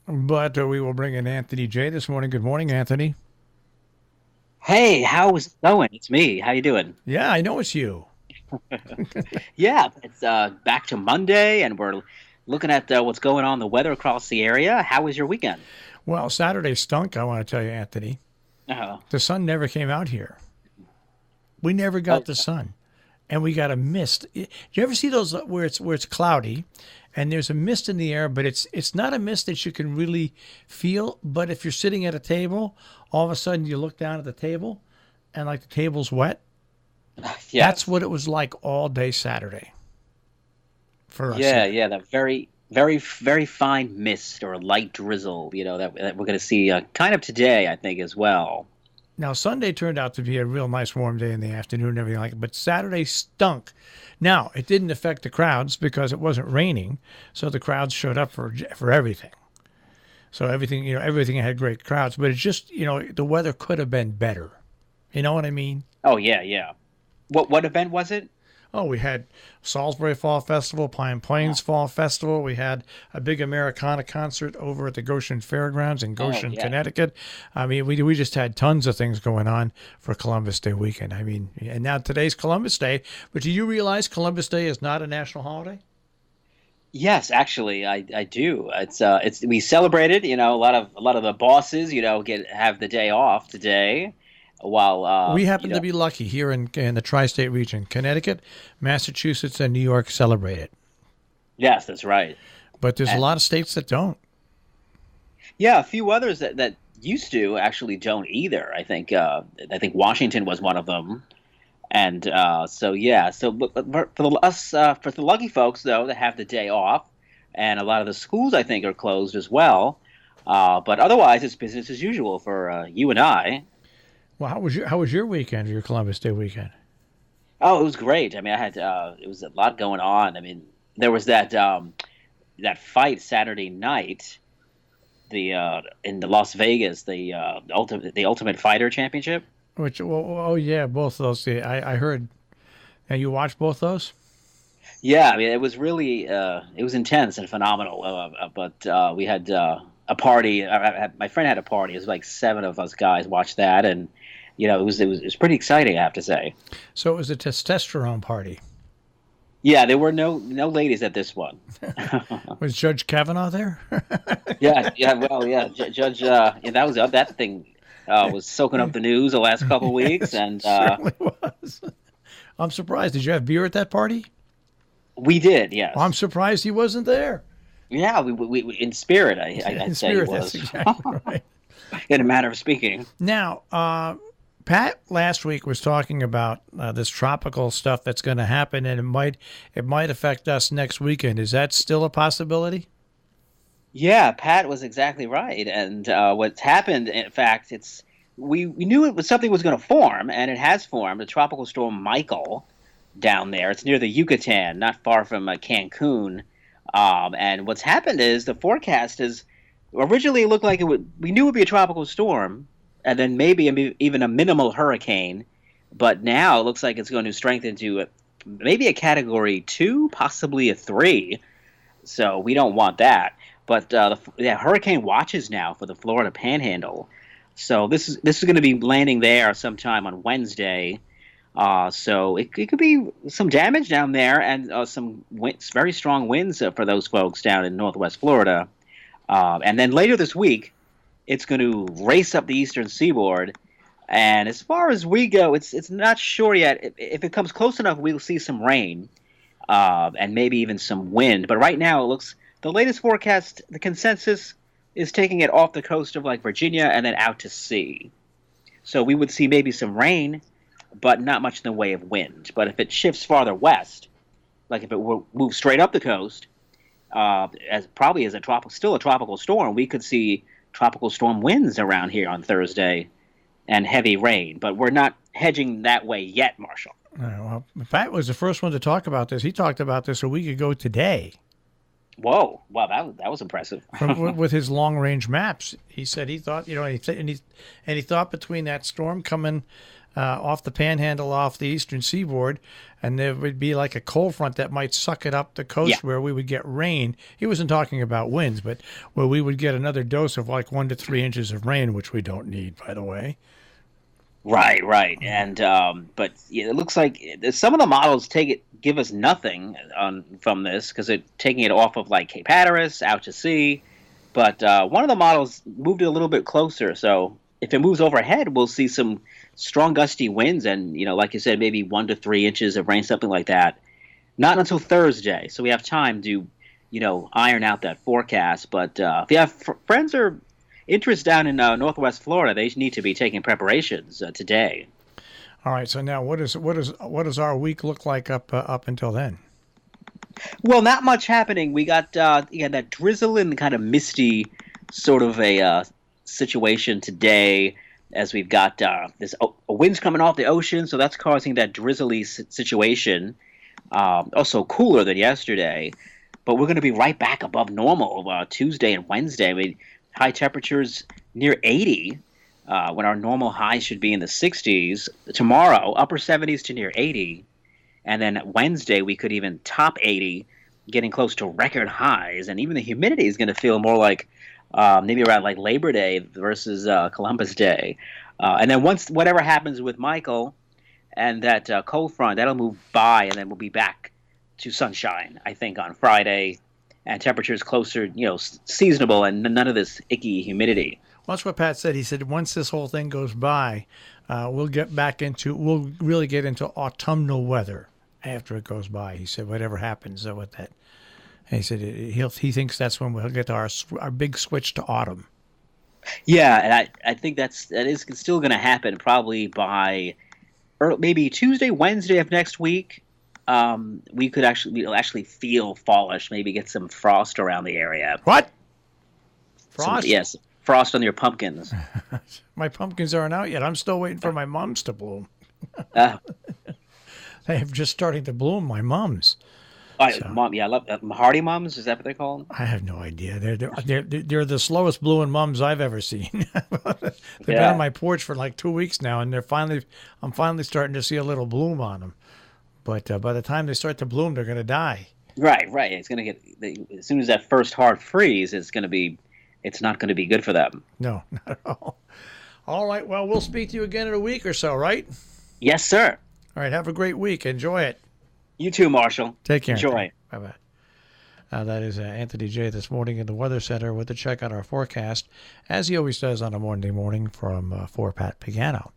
But we will bring in Anthony J this morning. Good morning, Anthony. Hey, how's it going? It's me. How you doing? Yeah, I know it's you. Yeah, it's back to Monday, and we're looking at what's going on the weather across the area. How was your weekend? Well, Saturday stunk, I want to tell you, Anthony. Oh, The sun never came out here. We never oh, got the sun. And we got a mist. Do you ever see those where it's cloudy and there's a mist in the air, but it's not a mist that you can really feel, but if you're sitting at a table, all of a sudden you look down at the table and like the table's wet. That's yes. what it was like all day Saturday for us Yeah, here. yeah, that very fine mist or light drizzle, that we're going to see kind of today, I think, as well. Now, Sunday turned out to be a real nice warm day in the afternoon and everything like it, but Saturday stunk. Now, it didn't affect the crowds because it wasn't raining, so the crowds showed up for everything. So everything had great crowds, but it's just, the weather could have been better. You know what I mean? Oh, yeah, yeah. What event was it? Oh, we had Salisbury Fall Festival, Pine Plains Fall Festival. We had a big Americana concert over at the Goshen Fairgrounds in Oh, Goshen, yeah. Connecticut. I mean, we just had tons of things going on for Columbus Day weekend. I mean, and now today's Columbus Day. But do you realize Columbus Day is not a national holiday? Yes, actually, I do. It's we celebrated. A lot of the bosses, get have the day off today, while We happen to be lucky here in the tri-state region. Connecticut, Massachusetts, and New York celebrate it. yes, that's right. But there's a And lot of states that don't. yeah, a few others that used to actually don't either. I think Washington was one of them. And so yeah, but for the lucky folks though that have the day off, and a lot of the schools I think are closed as well. But otherwise, it's business as usual for you and I. Well, how was your weekend, your Columbus Day weekend? Oh, it was great. I mean, I had it was a lot going on. I mean, there was that fight Saturday night, the in the Las Vegas, the Ultimate Fighter Championship. Which, well, oh yeah, both of those. Yeah, I heard. And you watched both those? Yeah, I mean, it was really it was intense and phenomenal. But we had a party. My friend had a party. It was like seven of us guys watched that, and it was pretty exciting, I have to say. So it was a testosterone party. Yeah, there were no ladies at this one. Was Judge Kavanaugh there? Yeah, yeah, well, yeah, Judge, yeah, that thing was soaking up the news the last couple of weeks, Yes, and certainly was. I'm surprised. Did you have beer at that party? we did, Well, I'm yes, surprised he wasn't there. yeah, we in spirit, In I'd say he spirit, that's was, exactly right. in a manner of speaking. Now, Pat last week was talking about this tropical stuff that's going to happen, and it might affect us next weekend. Is that still a possibility? Yeah, Pat was exactly right. And what's happened, in fact, we knew something was going to form, and it has formed. A tropical storm Michael down there. It's near the Yucatan, not far from Cancun. And what's happened is the forecast is originally it looked like it would. We knew it would be a tropical storm, and then maybe even a minimal hurricane. But now it looks like it's going to strengthen to maybe a category two, possibly a three. So we don't want that. But yeah, hurricane watches now for the Florida Panhandle. So this is going to be landing there sometime on Wednesday. So it could be some damage down there and some winds, very strong winds for those folks down in Northwest Florida. And then later this week, it's going to race up the eastern seaboard. And as far as we go, it's not sure yet. If it comes close enough, we'll see some rain and maybe even some wind. But right now, it looks the latest forecast, the consensus is taking it off the coast of like Virginia and then out to sea. So we would see maybe some rain, but not much in the way of wind. But if it shifts farther west, like if it moves straight up the coast, as probably as still a tropical storm, we could see tropical storm winds around here on Thursday and heavy rain. But we're not hedging that way yet, Marshall. Well, Pat was the first one to talk about this. He talked about this a week ago today. Whoa! Wow, that was impressive. With his long range maps. He said he thought, and he thought between that storm coming off the panhandle off the eastern seaboard, and there would be like a cold front that might suck it up the coast Yeah. where we would get rain. He wasn't talking about winds, but where we would get another dose of like 1 to 3 inches of rain, which we don't need, by the way. Right, right, and but yeah, it looks like some of the models give us nothing on from this because they're taking it off of like Cape Hatteras out to sea, but one of the models moved it a little bit closer. So if it moves overhead, we'll see some strong gusty winds, and like you said, maybe 1 to 3 inches of rain, something like that. Not until Thursday, so we have time to iron out that forecast. But if you have friends or interest down in Northwest Florida, they need to be taking preparations today. All right. So now, what does our week look like up until then? Well, not much happening. We got that drizzling kind of misty sort of a situation today, as we've got this winds coming off the ocean, so that's causing that drizzly situation. Also cooler than yesterday, but we're going to be right back above normal Tuesday and Wednesday. I mean, high temperatures near 80 when our normal high should be in the 60s. Tomorrow, upper 70s to near 80. And then Wednesday, we could even top 80, getting close to record highs. And even the humidity is going to feel more like maybe around like Labor Day versus Columbus Day. And then once whatever happens with Michael and that cold front, that'll move by, and then we'll be back to sunshine, I think, on Friday. And temperatures closer, seasonable, and none of this icky humidity. Well, that's what Pat said. He said once this whole thing goes by, we'll really get into autumnal weather after it goes by. He said whatever happens with that. And he said he thinks that's when we'll get to our big switch to autumn. Yeah, and I think that is still going to happen probably by maybe Tuesday, Wednesday of next week. We could actually feel fallish, maybe get some frost around the area. What? Frost? Yes, frost on your pumpkins. My pumpkins aren't out yet. I'm still waiting for my mums to bloom. They have just starting to bloom, my mums. Mom, yeah, I love hardy mums. Is that what they're called? I have no idea. They're the slowest blooming mums I've ever seen. They've been on my porch for like 2 weeks now, and I'm finally starting to see a little bloom on them. But by the time they start to bloom, they're going to die. Right. It's going to get as soon as that first hard freeze, it's not going to be good for them. No, not at all. All right. Well, we'll speak to you again in a week or so, right? Yes, sir. All right. Have a great week. Enjoy it. You too, Marshall. Take care. Enjoy. Bye-bye. That is Anthony J. this morning in the Weather Center with a check on our forecast, as he always does on a Monday morning for Pat Pagano.